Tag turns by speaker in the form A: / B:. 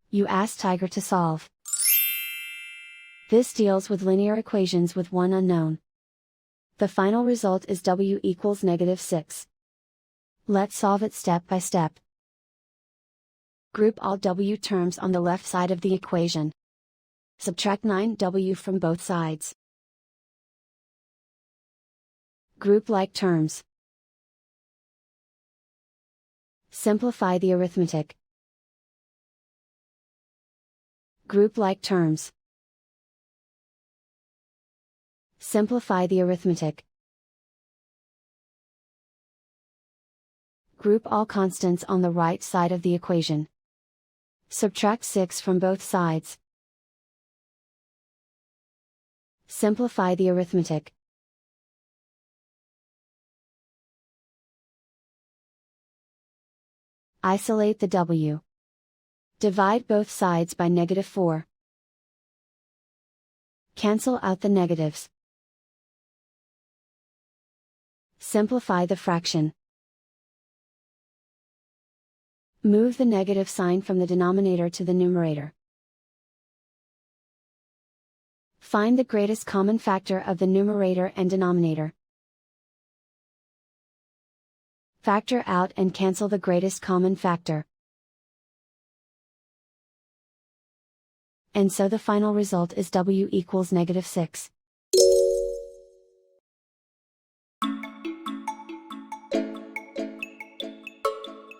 A: You ask Tiger to solve. This deals with linear equations with one unknown. The final result is w equals -6. Let's solve it step by step. Group all w terms on the left side of the equation. Subtract 9w from both sides. Group like terms. Simplify the arithmetic. Group like terms. Simplify the arithmetic. Group all constants on the right side of the equation. Subtract 6 from both sides. Simplify the arithmetic. Isolate the w. Divide both sides by -4. Cancel out the negatives. Simplify the fraction. Move the negative sign from the denominator to the numerator. Find the greatest common factor of the numerator and denominator. Factor out and cancel the greatest common factor. And so the final result is w equals -6.